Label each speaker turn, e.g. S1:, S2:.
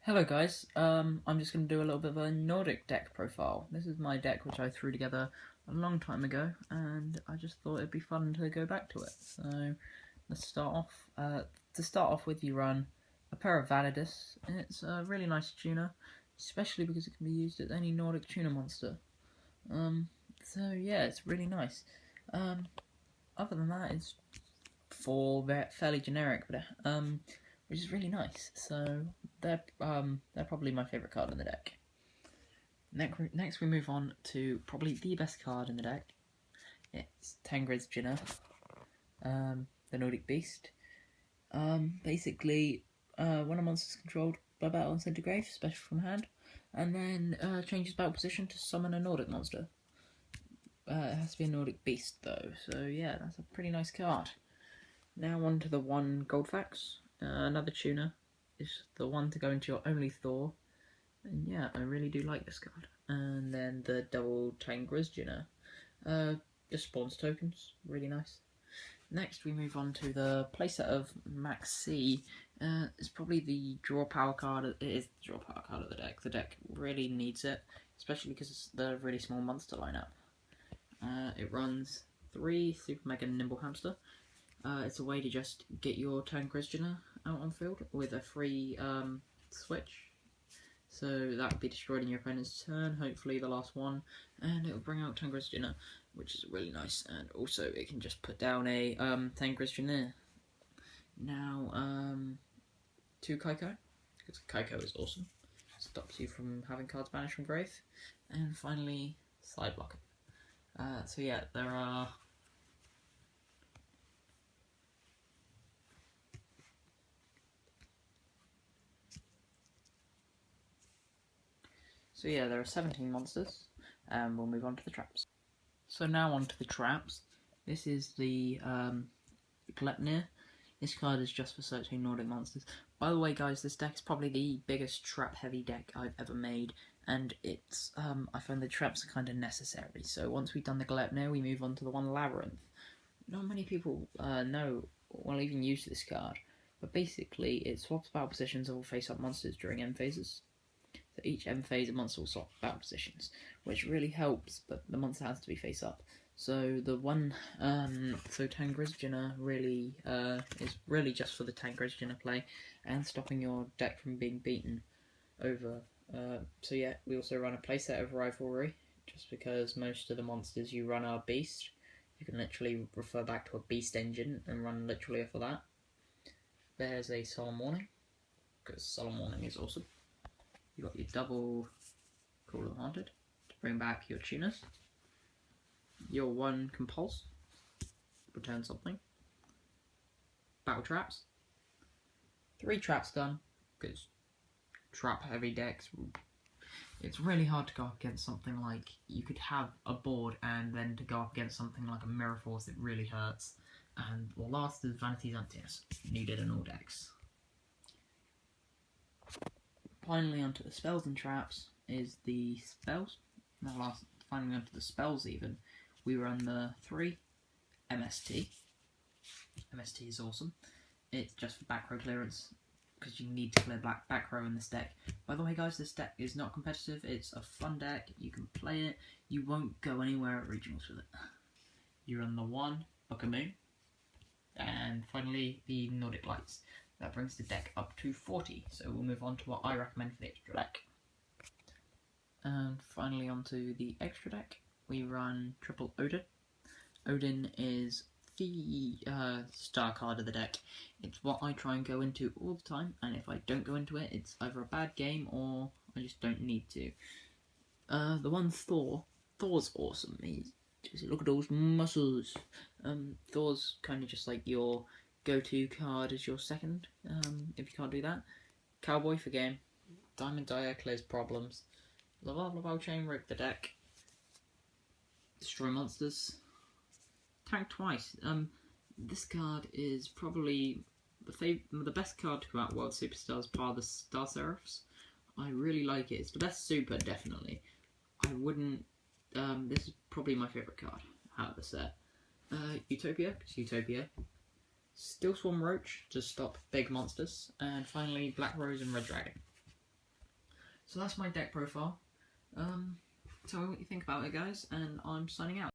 S1: Hello guys, I'm just going to do a little bit of a Nordic deck profile. This is my deck which I threw together a long time ago, and I just thought it'd be fun to go back to it. So, let's start off. To start off with, you run a pair of Validus, and it's a really nice tuner, especially because it can be used as any Nordic tuner monster. So yeah, it's really nice. Other than that, it's fairly generic, but which is really nice. So they're probably my favourite card in the deck. Next we move on to probably the best card in the deck. It's Tengri's Jinner, the Nordic Beast. Basically, when a monster is controlled by battle and sent to grave, special from hand, and then changes battle position to summon a Nordic monster. It has to be a Nordic Beast though, so yeah, that's a pretty nice card. Now on to the one gold fax. Another tuner is the one to go into your only Thor, and yeah, I really do like this card. And then the double Tengri's Jinner, just spawns tokens, really nice. Next we move on to the playset of Max C. It's probably the draw power card. It is the draw power card of the deck. The deck really needs it, especially because it's the really small monster lineup. It runs 3 Super Mega Nimble Hamster. It's a way to just get your Tengri's Jinner out on field with a free switch. So that would be destroyed in your opponent's turn, hopefully the last one, and it will bring out Tengri's Jinner, which is really nice. And also it can just put down a Tengri's Jinner. Now, 2 Kaiko, because Kaiko is awesome. Stops you from having cards banished from grave. And finally, Side Blocker. So yeah, there are... So yeah, there are 17 monsters, and we'll move on to the traps. So now on to the traps. This is the Glepnir. This card is just for searching Nordic monsters. By the way guys, this deck is probably the biggest trap-heavy deck I've ever made, and it's I find the traps are kind of necessary. So once we've done the Glepnir, we move on to the one Labyrinth. Not many people know or even use this card, but basically it swaps battle positions of all face-up monsters during end phases. So each end phase, a monster will swap battle positions, which really helps, but the monster has to be face up. So the one, Tengri's Jinner really is really just for the Tengri's Jinner play and stopping your deck from being beaten over. So yeah, we also run a playset of Rivalry, just because most of the monsters you run are Beast. You can literally refer back to a Beast engine and run literally off of that. There's a Solemn Warning, because Solemn Warning is awesome. You got your double Call of the Haunted to bring back your tuners. Your one Compulse, return something. Battle Traps. 3 traps done, because trap heavy decks, it's really hard to go up against something like, you could have a board and then to go up against something like a Mirror Force, it really hurts. And the last is Vanity's Emptiness, needed in all decks. Finally, onto the spells and traps is the spells. Finally onto the spells even, we run the 3 MST. MST is awesome. It's just for back row clearance, because you need to clear back row in this deck. By the way guys, this deck is not competitive, it's a fun deck, you can play it, you won't go anywhere at regionals with it. You run the 1 Book of Moon, and finally the Nordic Lights. That brings the deck up to 40, so we'll move on to what I recommend for the extra deck. And finally onto the extra deck, we run triple Odin. Odin is the star card of the deck. It's what I try and go into all the time, and if I don't go into it, it's either a bad game or I just don't need to. The one Thor's awesome. Just look at those muscles. Thor's kind of just like your go-to card as your second, if you can't do that. Cowboy for game. Diamond Dyer clears problems. Laval Chain Rip the deck. Destroy monsters. Tank twice. This card is probably the best card to come out World Superstars, par the Star Seraphs. I really like it. It's the best super, definitely. I wouldn't... this is probably my favourite card out of the set. Utopia, because Utopia. Steel Swarm Roach to stop big monsters, and finally Black Rose and Red Dragon. So that's my deck profile. Tell me what you think about it, guys, and I'm signing out.